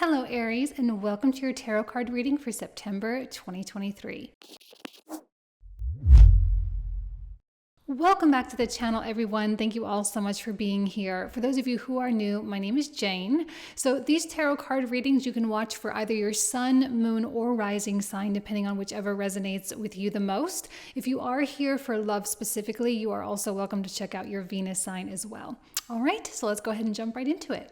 Hello, Aries, and welcome to your tarot card reading for September 2023. Welcome back to the channel, everyone. Thank you all so much for being here. For those of you who are new, my name is Jane. So these tarot card readings you can watch for either your sun, moon, or rising sign, depending on whichever resonates with you the most. If you are here for love specifically, you are also welcome to check out your Venus sign as well. All right, so let's go ahead and jump right into it.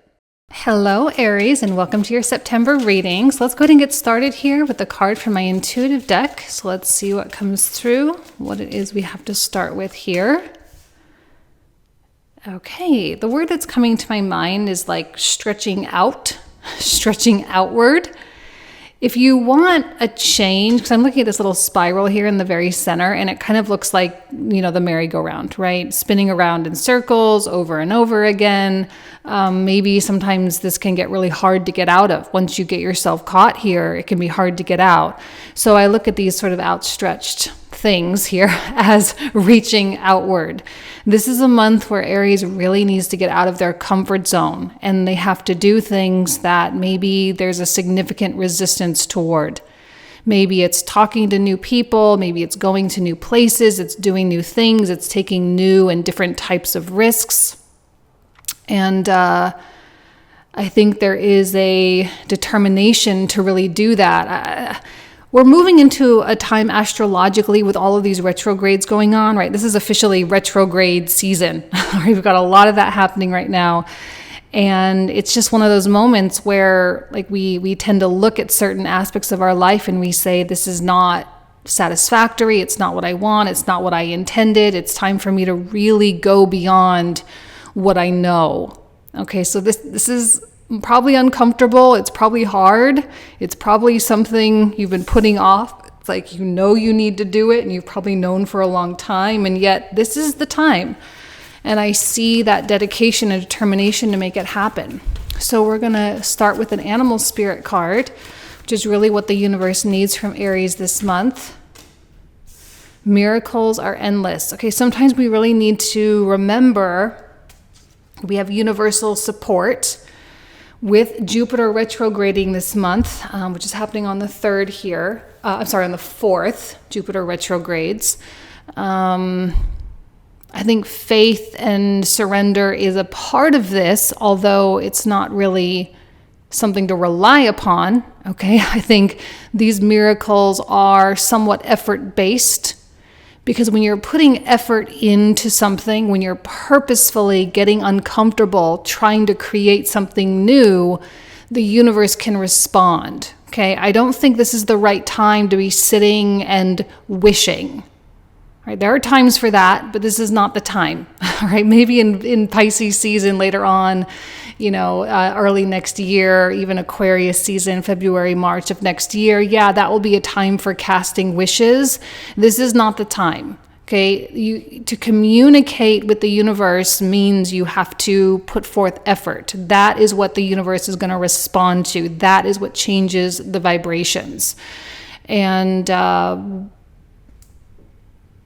Hello, Aries, and welcome to your September reading. So let's go ahead and get started here with the card from my intuitive deck. So let's see what comes through, what it is we have to start with here. Okay, the word that's coming to my mind is like stretching out, stretching outward. If you want a change, because I'm looking at this little spiral here in the very center, and it kind of looks like, the merry-go-round, right? Spinning around in circles over and over again. Maybe sometimes this can get really hard to get out of. Once you get yourself caught here, it can be hard to get out. So I look at these sort of outstretched things here as reaching outward. This is a month where Aries really needs to get out of their comfort zone, and they have to do things that maybe there's a significant resistance toward. Maybe it's talking to new people, maybe it's going to new places, it's doing new things, it's taking new and different types of risks. And I think there is a determination to really do that. We're moving into a time astrologically with all of these retrogrades going on, right? This is officially retrograde season. We've got a lot of that happening right now. And it's just one of those moments where we tend to look at certain aspects of our life and we say, this is not satisfactory. It's not what I want. It's not what I intended. It's time for me to really go beyond what I know. Okay, so this is probably uncomfortable. It's probably hard. It's probably something you've been putting off. It's like you need to do it and you've probably known for a long time, and yet this is the time. And I see that dedication and determination to make it happen. So we're going to start with an animal spirit card, which is really what the universe needs from Aries this month. Miracles are endless. Okay, sometimes we really need to remember we have universal support. With Jupiter retrograding this month, which is happening on the 3rd here, on the 4th, Jupiter retrogrades. I think faith and surrender is a part of this, although it's not really something to rely upon, okay? I think these miracles are somewhat effort-based, because when you're putting effort into something, when you're purposefully getting uncomfortable, trying to create something new, the universe can respond, okay? I don't think this is the right time to be sitting and wishing, right? There are times for that, but this is not the time, right? Maybe in Pisces season later on, early next year, even Aquarius season, February, March of next year. Yeah, that will be a time for casting wishes. This is not the time. Okay, to communicate with the universe means you have to put forth effort. That is what the universe is going to respond to. That is what changes the vibrations. And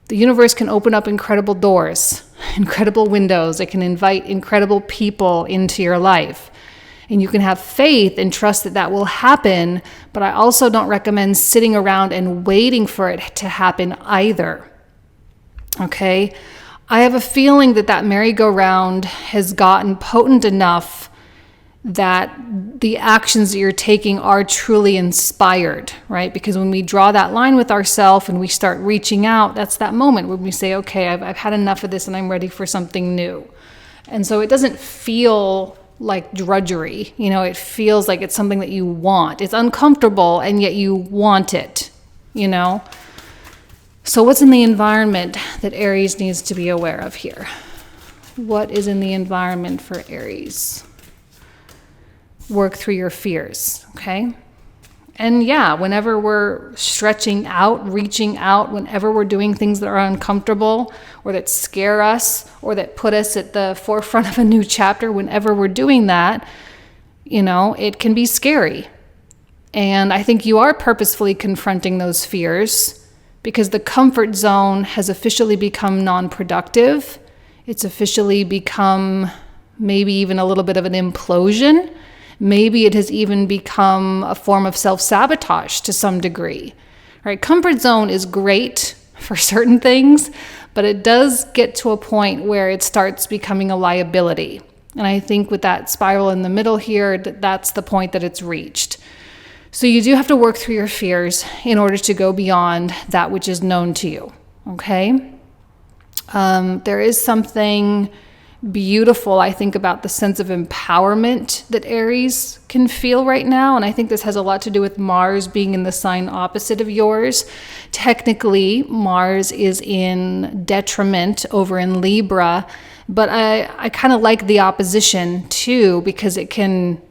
the universe can open up incredible doors, incredible windows. It can invite incredible people into your life. And you can have faith and trust that that will happen. But I also don't recommend sitting around and waiting for it to happen either. Okay? I have a feeling that merry-go-round has gotten potent enough that the actions that you're taking are truly inspired, right? Because when we draw that line with ourselves and we start reaching out, that's that moment when we say, okay, I've had enough of this and I'm ready for something new. And so it doesn't feel like drudgery, it feels like it's something that you want. It's uncomfortable and yet you want it, So what's in the environment that Aries needs to be aware of here? What is in the environment for Aries? Work through your fears, okay? And yeah, whenever we're stretching out, reaching out, whenever we're doing things that are uncomfortable or that scare us or that put us at the forefront of a new chapter, whenever we're doing that, it can be scary. And I think you are purposefully confronting those fears because the comfort zone has officially become non-productive. It's officially become maybe even a little bit of an implosion. Maybe it has even become a form of self-sabotage to some degree. Right? Comfort zone is great for certain things, but it does get to a point where it starts becoming a liability. And I think with that spiral in the middle here, that's the point that it's reached. So you do have to work through your fears in order to go beyond that which is known to you, okay? There is something beautiful, I think, about the sense of empowerment that Aries can feel right now. And I think this has a lot to do with Mars being in the sign opposite of yours. Technically, Mars is in detriment over in Libra, but I kind of like the opposition too, because it can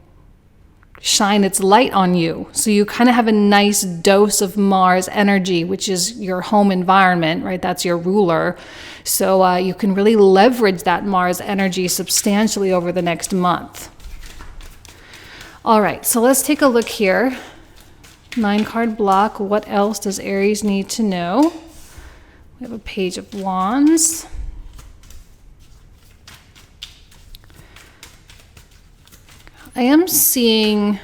shine its light on you. So you kind of have a nice dose of Mars energy, which is your home environment, right? That's your ruler. So you can really leverage that Mars energy substantially over the next month. All right, so let's take a look here. 9-card block. What else does Aries need to know? We have a Page of Wands. I am seeing,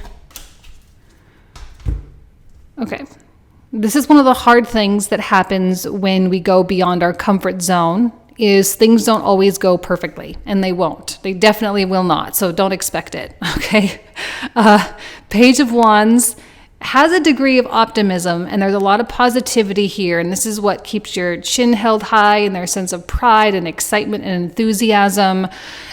okay, this is one of the hard things that happens when we go beyond our comfort zone, is things don't always go perfectly, and they won't. They definitely will not, so don't expect it, okay? Page of Wands has a degree of optimism, and there's a lot of positivity here, and this is what keeps your chin held high, and their sense of pride and excitement and enthusiasm,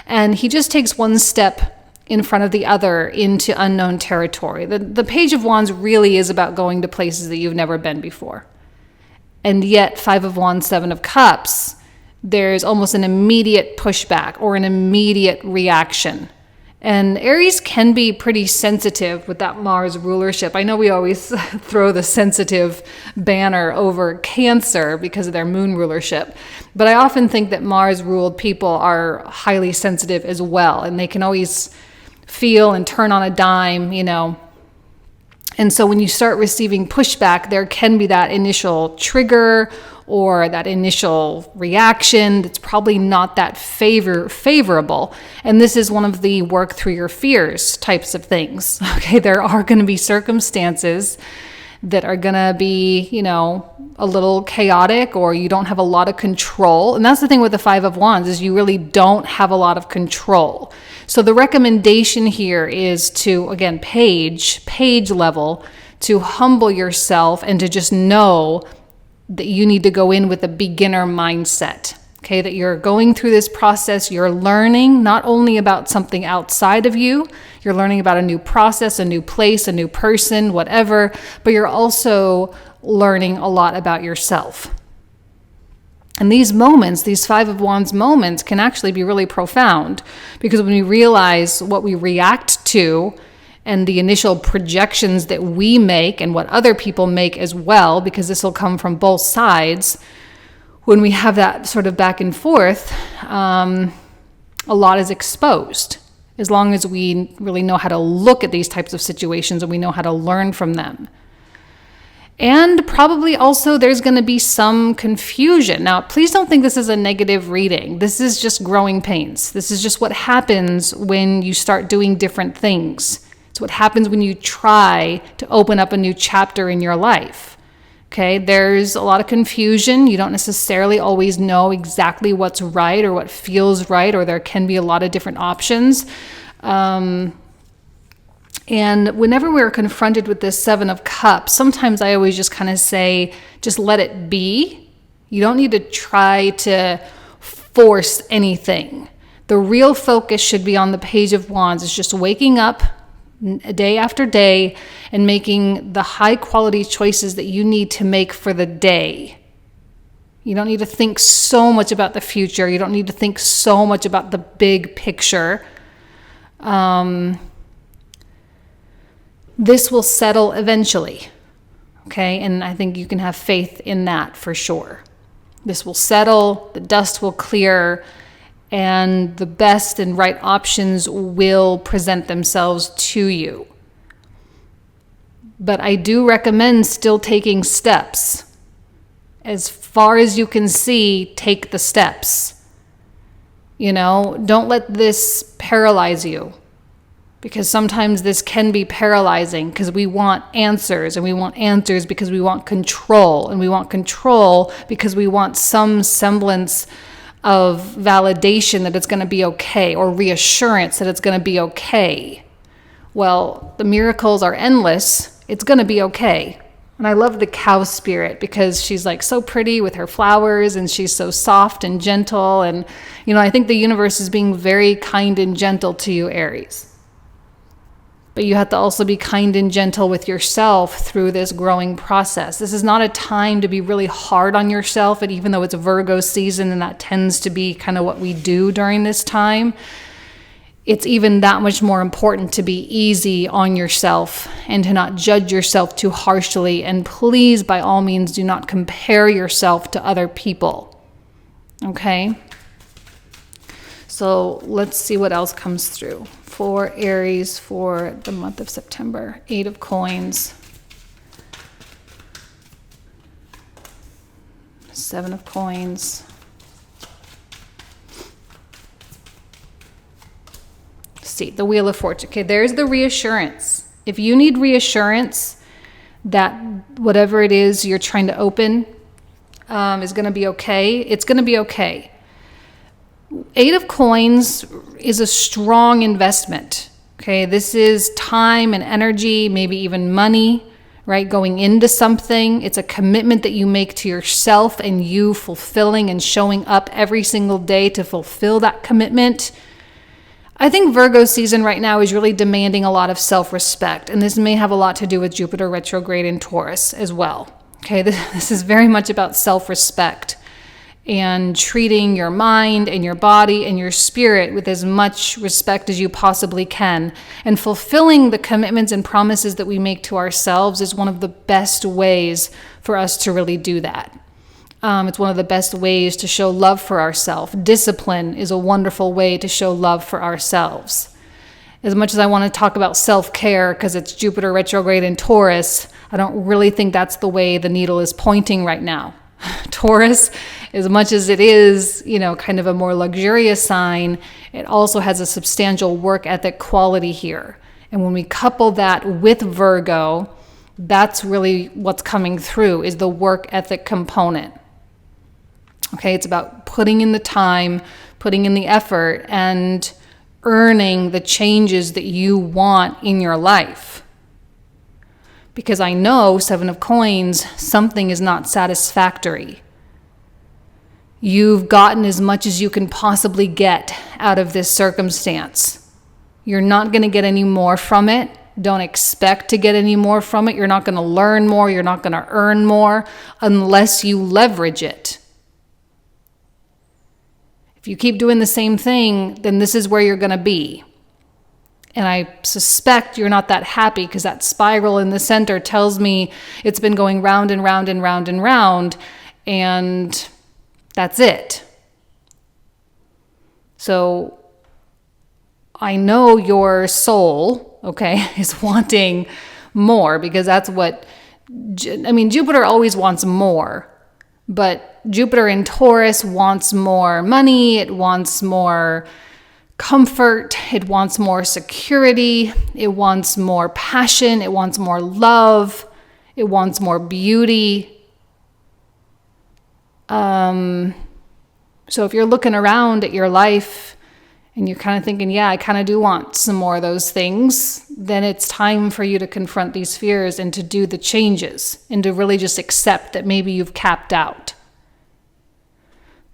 and he just takes one step in front of the other into unknown territory. The Page of Wands really is about going to places that you've never been before. And yet, 5 of Wands, 7 of Cups, there's almost an immediate pushback or an immediate reaction. And Aries can be pretty sensitive with that Mars rulership. I know we always throw the sensitive banner over Cancer because of their moon rulership, but I often think that Mars ruled people are highly sensitive as well, and they can always feel and turn on a dime, you know. And so when you start receiving pushback, there can be that initial trigger or that initial reaction that's probably not that favorable. And this is one of the work through your fears types of things. Okay, there are going to be circumstances that are going to be, you know, a little chaotic, or you don't have a lot of control. And that's the thing with the 5 of Wands, is you really don't have a lot of control. So the recommendation here is to, again, page level, to humble yourself and to just know that you need to go in with a beginner mindset. Okay, that you're going through this process, you're learning not only about something outside of you, you're learning about a new process, a new place, a new person, whatever, but you're also learning a lot about yourself. And these moments, these 5 of Wands moments, can actually be really profound, because when we realize what we react to and the initial projections that we make and what other people make as well, because this will come from both sides, when we have that sort of back and forth, a lot is exposed, as long as we really know how to look at these types of situations and we know how to learn from them. And probably also there's going to be some confusion. Now, please don't think this is a negative reading. This is just growing pains. This is just what happens when you start doing different things. It's what happens when you try to open up a new chapter in your life. Okay, there's a lot of confusion. You don't necessarily always know exactly what's right or what feels right, or there can be a lot of different options. And whenever we're confronted with this 7 of Cups, sometimes I always just kind of say, just let it be. You don't need to try to force anything. The real focus should be on the Page of Wands. It's just waking up day after day and making the high quality choices that you need to make for the day. You don't need to think so much about the future. You don't need to think so much about the big picture. This will settle eventually, okay? And I think you can have faith in that for sure. This will settle, the dust will clear, and the best and right options will present themselves to you. But I do recommend still taking steps. As far as you can see, take the steps. You know, don't let this paralyze you. because sometimes this can be paralyzing because we want answers, and we want answers because we want control, and we want control because we want some semblance of validation that it's going to be okay, or reassurance that it's going to be okay. Well, the miracles are endless. It's going to be okay. And I love the cow spirit because she's like so pretty with her flowers, and she's so soft and gentle. And, I think the universe is being very kind and gentle to you, Aries. But you have to also be kind and gentle with yourself through this growing process. This is not a time to be really hard on yourself. And even though it's Virgo season, and that tends to be kind of what we do during this time, it's even that much more important to be easy on yourself and to not judge yourself too harshly. And please, by all means, do not compare yourself to other people. Okay? So let's see what else comes through for Aries for the month of September. 8 of Coins. 7 of Coins. See, the Wheel of Fortune. Okay, there's the reassurance. If you need reassurance that whatever it is you're trying to open is going to be okay, it's going to be okay. 8 of Coins is a strong investment. Okay, this is time and energy, maybe even money, right? Going into something. It's a commitment that you make to yourself, and you fulfilling and showing up every single day to fulfill that commitment. I think Virgo season right now is really demanding a lot of self-respect, and this may have a lot to do with Jupiter retrograde in Taurus as well. Okay, this is very much about self-respect and treating your mind and your body and your spirit with as much respect as you possibly can. And fulfilling the commitments and promises that we make to ourselves is one of the best ways for us to really do that. It's one of the best ways to show love for ourselves. Discipline is a wonderful way to show love for ourselves. As much as I want to talk about self-care because it's Jupiter retrograde in Taurus, I don't really think that's the way the needle is pointing right now. Taurus, as much as it is, kind of a more luxurious sign, it also has a substantial work ethic quality here. And when we couple that with Virgo, that's really what's coming through, is the work ethic component. Okay, it's about putting in the time, putting in the effort, and earning the changes that you want in your life. Because I know, 7 of Coins, something is not satisfactory. You've gotten as much as you can possibly get out of this circumstance. You're not going to get any more from it. Don't expect to get any more from it. You're not going to learn more. You're not going to earn more unless you leverage it. If you keep doing the same thing, then this is where you're going to be. And I suspect you're not that happy because that spiral in the center tells me it's been going round and round and round and round, and that's it. So I know your soul, okay, is wanting more, because that's what, Jupiter always wants more. But Jupiter in Taurus wants more money, it wants more comfort, it wants more security, it wants more passion, it wants more love, it wants more beauty. So if you're looking around at your life and you're kind of thinking, yeah, I kind of do want some more of those things, then it's time for you to confront these fears and to do the changes and to really just accept that maybe you've capped out.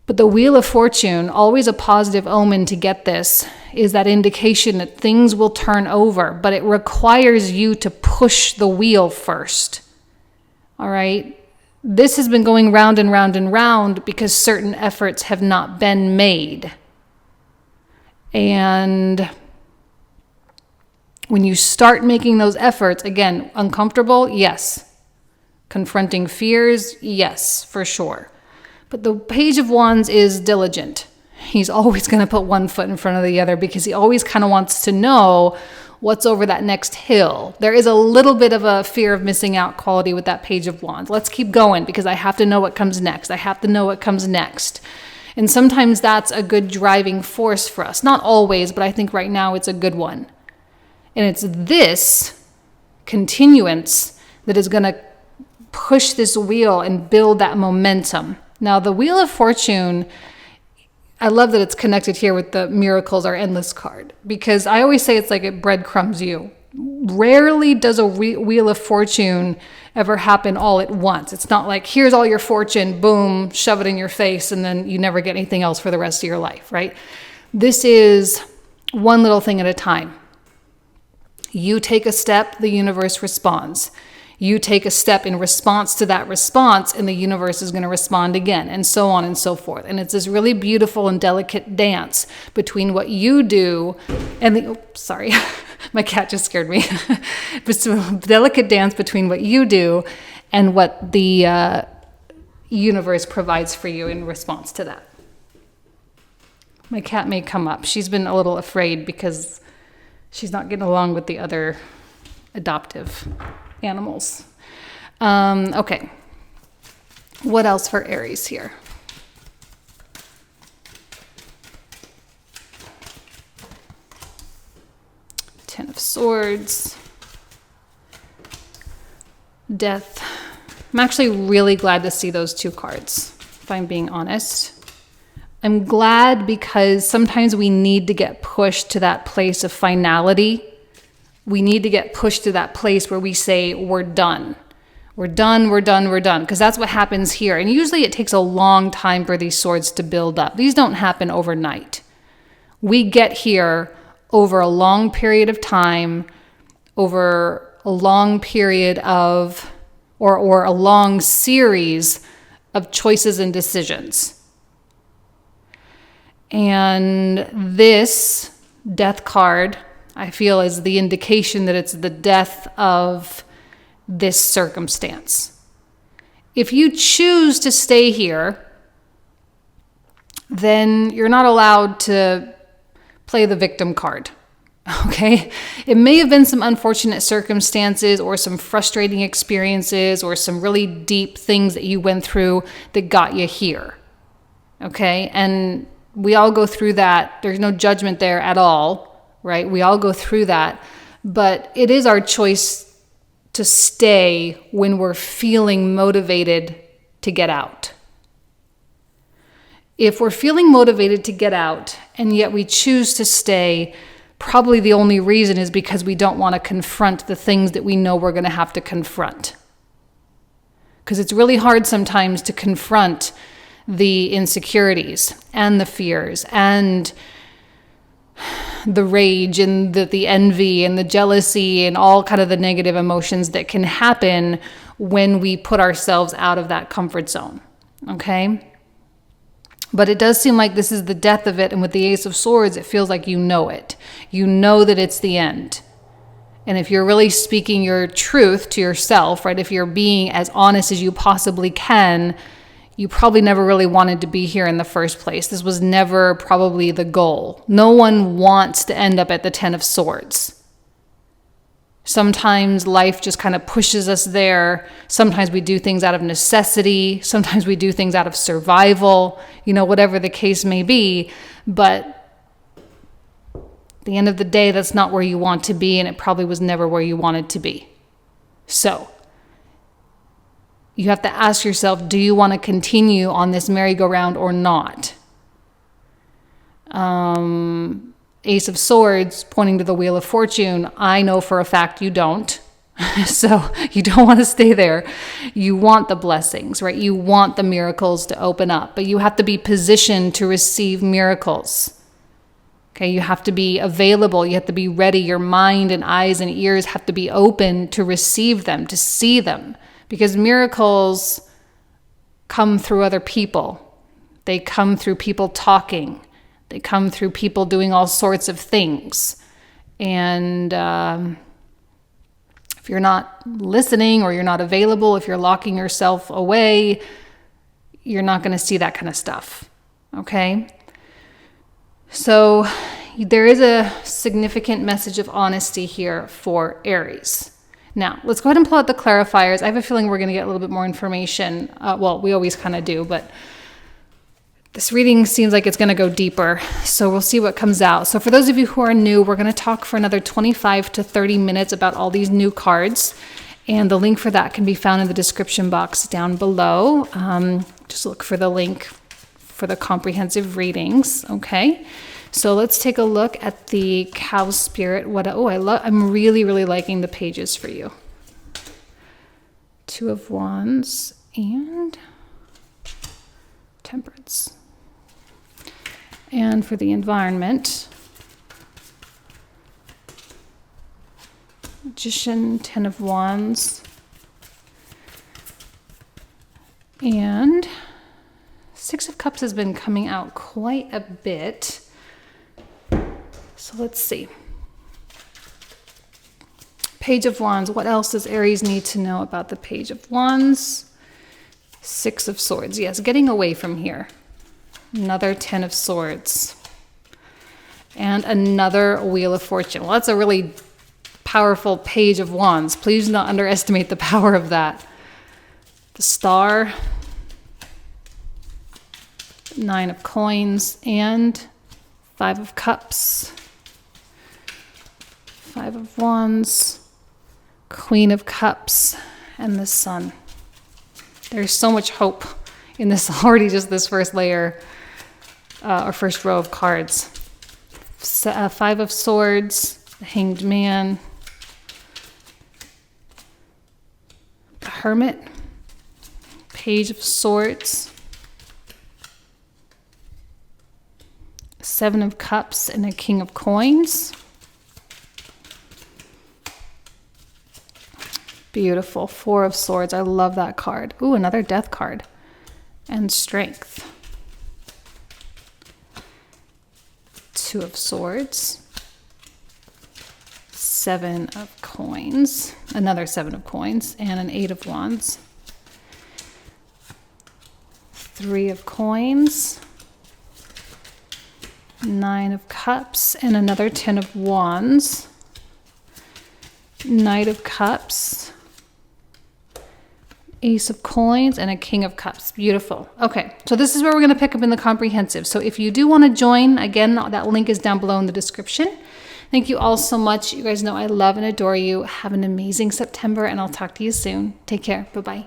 But the Wheel of Fortune, always a positive omen to get this, is that indication that things will turn over, but it requires you to push the wheel first. All right? This has been going round and round and round because certain efforts have not been made. And when you start making those efforts, again, uncomfortable, yes. Confronting fears, yes, for sure. But the Page of Wands is diligent. He's always going to put one foot in front of the other because he always kind of wants to know what's over that next hill. There is a little bit of a fear of missing out quality with that Page of Wands. Let's keep going because I have to know what comes next. I have to know what comes next. And sometimes that's a good driving force for us. Not always, but I think right now it's a good one. And it's this continuance that is going to push this wheel and build that momentum. Now, the Wheel of Fortune, I love that it's connected here with the Miracles Are Endless card, because I always say it's like it breadcrumbs you. Rarely does a Wheel of Fortune ever happen all at once. It's not like, here's all your fortune, boom, shove it in your face, and then you never get anything else for the rest of your life, right? This is one little thing at a time. You take a step, the universe responds. You take a step in response to that response, and the universe is going to respond again, and so on and so forth. And it's this really beautiful and delicate dance between what you do and the, sorry, my cat just scared me. It's a delicate dance between what you do and what the universe provides for you in response to that. My cat may come up. She's been a little afraid because she's not getting along with the other adoptive animals. Okay. What else for Aries here? Ten of Swords. Death. I'm actually really glad to see those two cards, if I'm being honest. I'm glad because sometimes we need to get pushed to that place of finality. We need to get pushed to that place where we say, we're done. We're done, we're done, we're done. Because that's what happens here. And usually it takes a long time for these swords to build up. These don't happen overnight. We get here over a long period of time, over a long period of, or a long series of choices and decisions. And this death card, I feel, is the indication that it's the death of this circumstance. If you choose to stay here, then you're not allowed to play the victim card. Okay? It may have been some unfortunate circumstances or some frustrating experiences or some really deep things that you went through that got you here. Okay? And we all go through that. There's no judgment there at all. Right? We all go through that, but it is our choice to stay when we're feeling motivated to get out. If we're feeling motivated to get out and yet we choose to stay, probably the only reason is because we don't want to confront the things that we know we're going to have to confront. Because it's really hard sometimes to confront the insecurities and the fears and the rage and the envy and the jealousy and all kind of the negative emotions that can happen when we put ourselves out of that comfort zone. Okay? But it does seem like this is the death of it. And with the Ace of Swords, it feels like you know it. You know that it's the end. And if you're really speaking your truth to yourself, right? If you're being as honest as you possibly can, you probably never really wanted to be here in the first place. This was never probably the goal. No one wants to end up at the Ten of Swords. Sometimes life just kind of pushes us there. Sometimes we do things out of necessity. Sometimes we do things out of survival, whatever the case may be. But at the end of the day, that's not where you want to be, and it probably was never where you wanted to be. So you have to ask yourself, do you want to continue on this merry-go-round or not? Ace of Swords, pointing to the Wheel of Fortune, I know for a fact you don't. So you don't want to stay there. You want the blessings, right? You want the miracles to open up, but you have to be positioned to receive miracles. Okay, you have to be available. You have to be ready. Your mind and eyes and ears have to be open to receive them, to see them. Because miracles come through other people. They come through people talking. They come through people doing all sorts of things. And if you're not listening or you're not available, if you're locking yourself away, you're not going to see that kind of stuff. Okay? So there is a significant message of honesty here for Aries. Now, let's go ahead and pull out the clarifiers. I have a feeling we're going to get a little bit more information. Well, we always kind of do, but This reading seems like it's going to go deeper, so we'll see what comes out. So for those of you who are new, we're going to talk for another 25 to 30 minutes about all these new cards, and the link for that can be found in the description box down below. Just look for the link for the comprehensive readings, okay? So let's take a look at the cow spirit. I'm really, really liking the pages for you. Two of Wands and Temperance. And for the environment, Magician, 10 of Wands, and 6 of Cups has been coming out quite a bit. So let's see. Page of Wands. What else does Aries need to know about the Page of Wands? 6 of Swords. Yes, getting away from here. Another 10 of Swords. And another Wheel of Fortune. Well, that's a really powerful Page of Wands. Please do not underestimate the power of that. The Star. 9 of Coins. And 5 of Cups. 5 of Wands. Queen of Cups. And the Sun. There's so much hope in this already, just this first layer. Or first row of cards. 5 of Swords, the Hanged Man, the Hermit, Page of Swords, 7 of Cups, and a King of Coins. Beautiful. 4 of Swords. I love that card. Ooh, another Death card. And Strength. 2 of Swords, 7 of Coins, another 7 of Coins, and an 8 of Wands, 3 of Coins, 9 of Cups, and another 10 of Wands, Knight of Cups, Ace of Coins, and a King of Cups. Beautiful. Okay, so this is where we're going to pick up in the comprehensive. So if you do want to join, again, that link is down below in the description. Thank you all so much. You guys know I love and adore you. Have an amazing September, and I'll talk to you soon. Take care. Bye-bye.